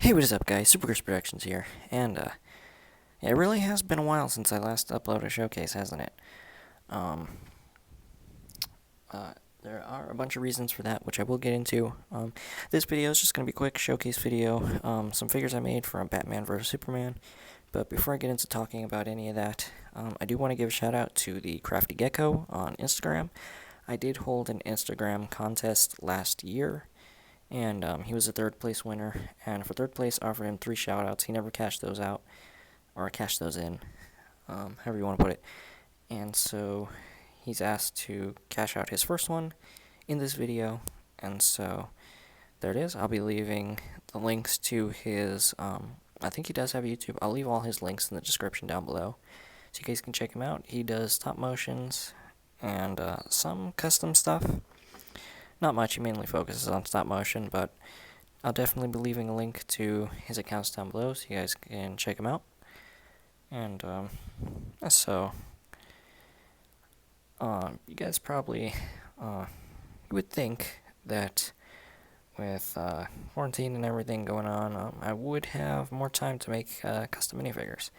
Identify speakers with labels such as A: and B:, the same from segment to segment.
A: Hey, what is up, guys? Super Chris Productions here, and it really has been a while since I last uploaded a showcase, hasn't it? Um, uh, there are a bunch of reasons for that, which I will get into. This video is just gonna be a quick showcase video. Some figures I made from Batman vs Superman. But before I get into talking about any of that, I do want to give a shout out to the Crafty Gecko on Instagram. I did hold an Instagram contest last year, and he was a third place winner. And for third place, I offered him 3 shout outs. He never cashed those out, or cashed those in, however you want to put it. And so he's asked to cash out his first one in this video. And so there it is. I'll be leaving the links to his, I think he does have YouTube. I'll leave all his links in the description down below, so you guys can check him out. He does stop motions and some custom stuff. Not much, he mainly focuses on stop motion, but I'll definitely be leaving a link to his accounts down below so you guys can check him out. And so you guys probably you would think that with quarantine and everything going on, I would have more time to make custom minifigures.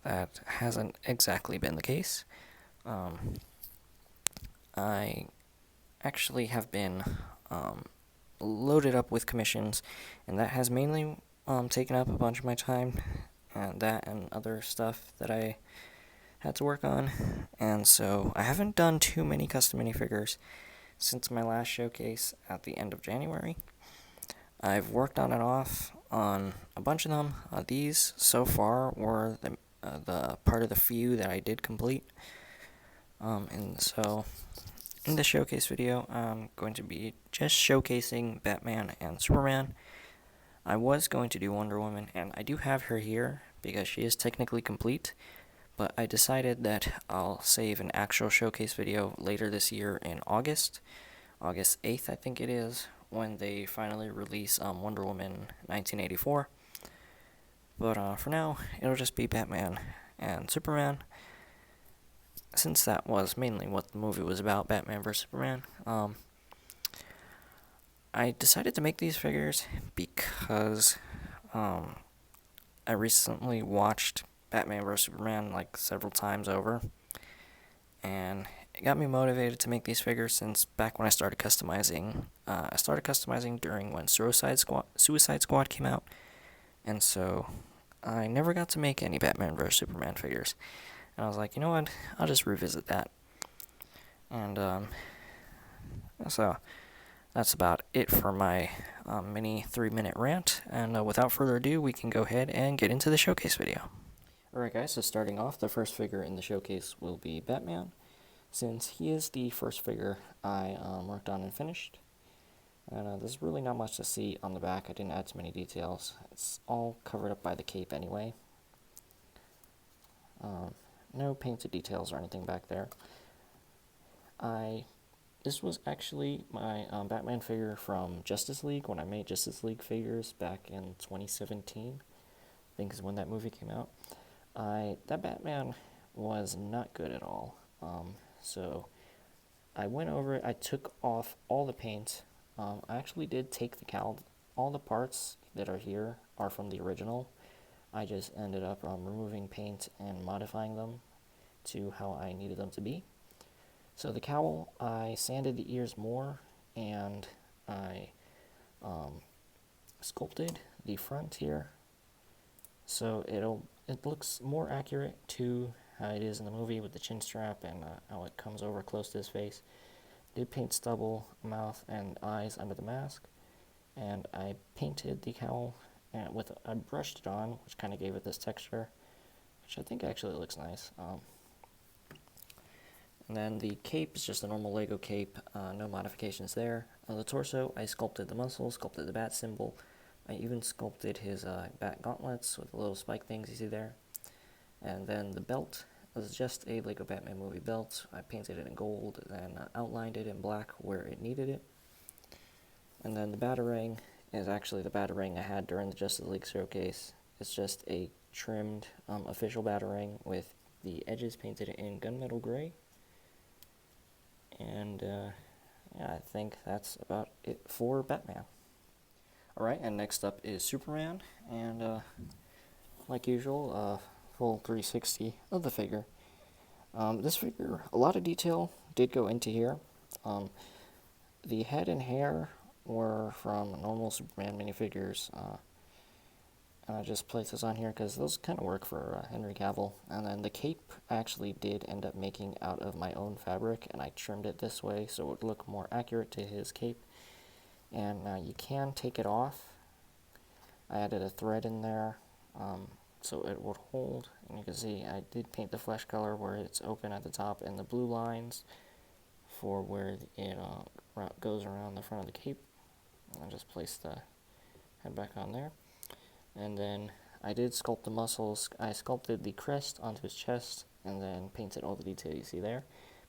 A: That hasn't exactly been the case. I actually have been loaded up with commissions, and that has mainly taken up a bunch of my time, and that and other stuff that I had to work on. And so I haven't done too many custom minifigures since my last showcase at the end of January. I've worked on and off on a bunch of them. These so far were the part of the few that I did complete. And so in this showcase video, I'm going to be just showcasing Batman and Superman. I was going to do Wonder Woman, and I do have her here because she is technically complete, but I decided that I'll save an actual showcase video later this year in August 8th, I think it is, when they finally release Wonder Woman 1984. But for now, it'll just be Batman and Superman, since that was mainly what the movie was about, Batman vs. Superman. I decided to make these figures because I recently watched Batman vs. Superman like several times over, and it got me motivated to make these figures since back when I started customizing. I started customizing during when Suicide Squad came out, and so I never got to make any Batman vs. Superman figures. And I was like, you know what, I'll just revisit that. And so that's about it for my mini 3-minute rant. And without further ado, we can go ahead and get into the showcase video. Alright guys, so starting off, the first figure in the showcase will be Batman, since he is the first figure I worked on and finished. And there's really not much to see on the back. I didn't add too many details. It's all covered up by the cape anyway. No painted details or anything back there. This was actually my Batman figure from Justice League, when I made Justice League figures back in 2017. I think is when that movie came out. That Batman was not good at all. So I went over it, I took off all the paint. I actually did take the cowl. All the parts that are here are from the original. I just ended up removing paint and modifying them to how I needed them to be. So the cowl, I sanded the ears more, and I sculpted the front here, so it looks more accurate to how it is in the movie with the chin strap and how it comes over close to his face. Did paint stubble, mouth, and eyes under the mask, and I painted the cowl I brushed it on, which kind of gave it this texture, which I think actually looks nice. And then the cape is just a normal Lego cape, no modifications there. The torso, I sculpted the muscles, sculpted the bat symbol. I even sculpted his bat gauntlets with the little spike things you see there. And then the belt was just a Lego Batman movie belt. I painted it in gold and outlined it in black where it needed it. And then the Batarang is actually the Batarang I had during the Justice League showcase. It's just a trimmed official Batarang with the edges painted in gunmetal gray. And yeah, I think that's about it for Batman. Alright, and next up is Superman, and like usual, full 360 of the figure. This figure, a lot of detail did go into here. The head and hair were from normal Superman minifigures, and I just placed this on here because those kind of work for Henry Cavill. And then the cape I actually did end up making out of my own fabric, and I trimmed it this way so it would look more accurate to his cape. And you can take it off. I added a thread in there so it would hold, and you can see I did paint the flesh color where it's open at the top, and the blue lines for where it goes around the front of the cape. I just placed the head back on there, and then I did sculpt the muscles. I sculpted the crest onto his chest and then painted all the detail you see there.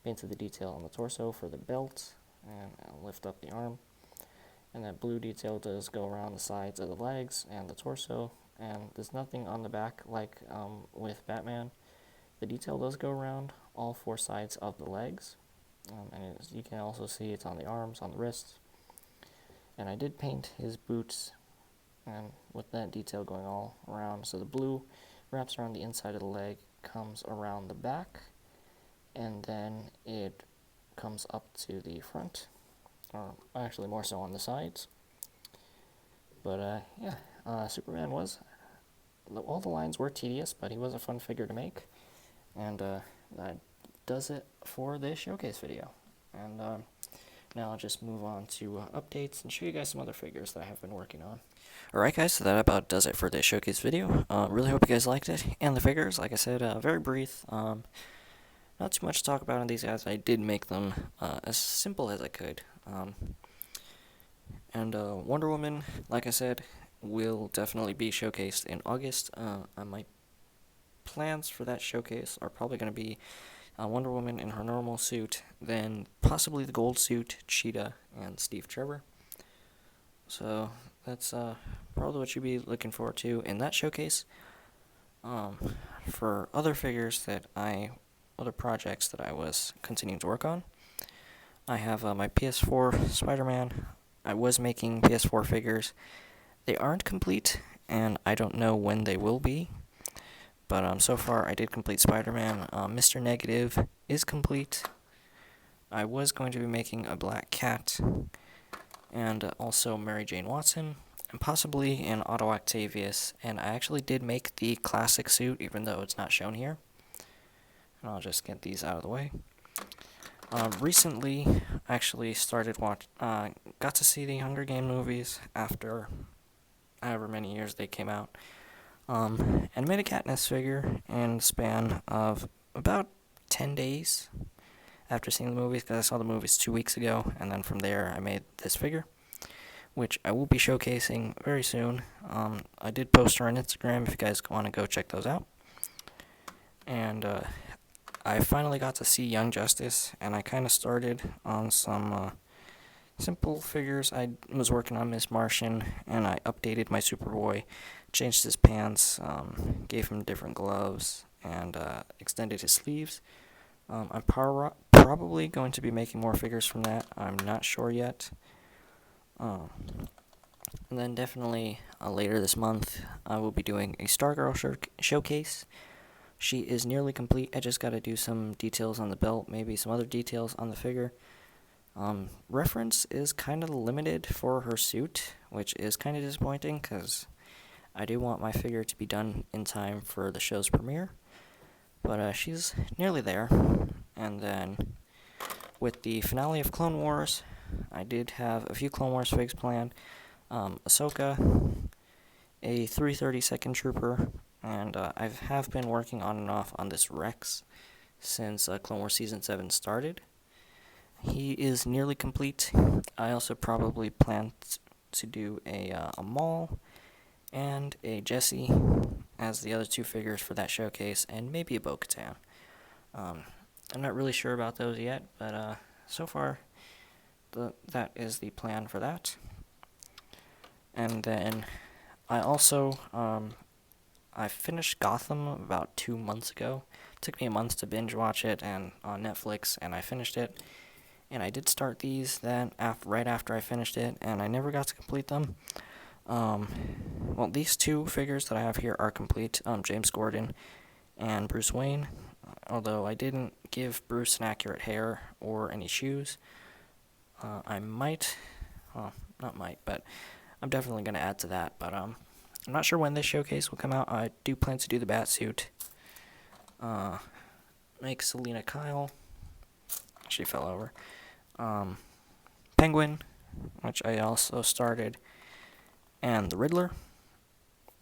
A: Painted the detail on the torso for the belt, and I'll lift up the arm. And that blue detail does go around the sides of the legs and the torso, and there's nothing on the back like with Batman. The detail does go around all four sides of the legs, and as you can also see, it's on the arms, on the wrists. And I did paint his boots, and with that detail going all around, so the blue wraps around the inside of the leg, comes around the back, and then it comes up to the front. Or actually more so on the sides. But yeah, Superman was, all the lines were tedious, but he was a fun figure to make. And that does it for this showcase video. And now I'll just move on to updates and show you guys some other figures that I have been working on. Alright guys, so that about does it for this showcase video. Really hope you guys liked it. And the figures, like I said, very brief. Not too much to talk about on these guys. I did make them as simple as I could. And Wonder Woman, like I said, will definitely be showcased in August. My plans for that showcase are probably going to be Wonder Woman in her normal suit, then possibly the gold suit, Cheetah, and Steve Trevor. So that's probably what you'll be looking forward to in that showcase. For other figures other projects that I was continuing to work on, I have my PS4 Spider-Man. I was making PS4 figures. They aren't complete, and I don't know when they will be. But so far, I did complete Spider-Man. Mr. Negative is complete. I was going to be making a Black Cat, and also Mary Jane Watson, and possibly an Otto Octavius. And I actually did make the classic suit, even though it's not shown here. And I'll just get these out of the way. Recently, actually got to see the Hunger Games movies after however many years they came out, and made a Katniss figure in the span of about 10 days after seeing the movies, because I saw the movies 2 weeks ago, and then from there I made this figure, which I will be showcasing very soon. I did post her on Instagram if you guys want to go check those out. And I finally got to see Young Justice, and I kind of started on some simple figures. I was working on Miss Martian, and I updated my Superboy, changed his pants, gave him different gloves, and extended his sleeves. I'm probably going to be making more figures from that. I'm not sure yet. And then definitely later this month, I will be doing a Stargirl showcase. She is nearly complete. I just got to do some details on the belt, maybe some other details on the figure. Reference is kind of limited for her suit, which is kind of disappointing because I do want my figure to be done in time for the show's premiere. But she's nearly there. And then with the finale of Clone Wars, I did have a few Clone Wars figs planned. Ahsoka, a 332nd Trooper, and I have been working on and off on this Rex since Clone Wars Season 7 started. He is nearly complete. I also probably plan to do a Maul and a Jessie as the other two figures for that showcase, and maybe a Bo-Katan. I'm not really sure about those yet, but so far that is the plan for that. And then I also I finished Gotham about 2 months ago. It took me a month to binge watch it and on Netflix, and I finished it. And I did start these then right after I finished it, and I never got to complete them. Well, these two figures that I have here are complete, James Gordon and Bruce Wayne, although I didn't give Bruce an accurate hair or any shoes. I might, well, not might, but I'm definitely going to add to that, but I'm not sure when this showcase will come out. I do plan to do the Batsuit, make Selena Kyle, she fell over, Penguin, which I also started, and the Riddler.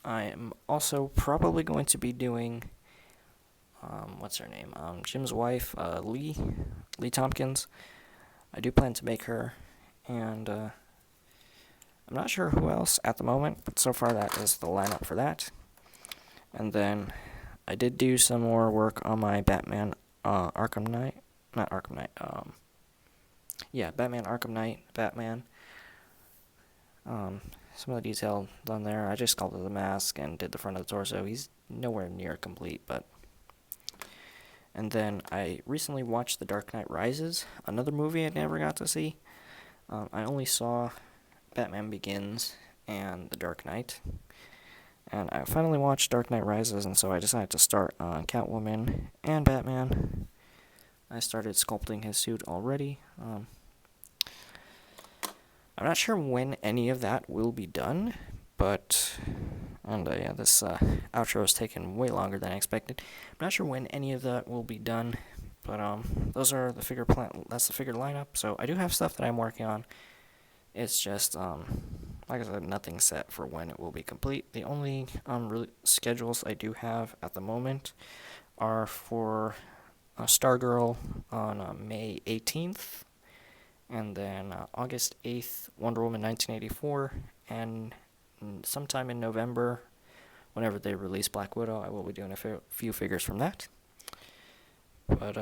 A: I am also probably going to be doing, what's her name? Jim's wife, Lee Tompkins. I do plan to make her, and I'm not sure who else at the moment, but so far that is the lineup for that. And then I did do some more work on my Batman Arkham Knight, not Arkham Knight, Batman Arkham Knight, Batman. Some of the detail done there. I just sculpted the mask and did the front of the torso. He's nowhere near complete, but... And then I recently watched The Dark Knight Rises, another movie I never got to see. I only saw Batman Begins and The Dark Knight. And I finally watched Dark Knight Rises, and so I decided to start on Catwoman and Batman. I started sculpting his suit already. I'm not sure when any of that will be done, but... And this outro has taken way longer than I expected. I'm not sure when any of that will be done, but those are the figure that's the figure lineup. So I do have stuff that I'm working on. It's just like I said, nothing set for when it will be complete. The only schedules I do have at the moment are for Stargirl on May 18th, and then August 8th, Wonder Woman 1984, and sometime in November, whenever they release Black Widow, I will be doing a few figures from that. But,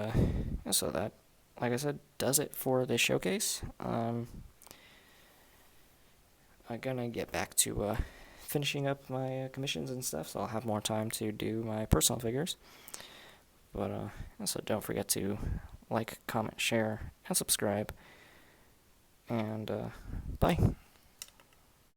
A: so that, like I said, does it for this showcase. I'm gonna get back to finishing up my commissions and stuff, so I'll have more time to do my personal figures. But, so don't forget to like, comment, share, and subscribe. And, bye.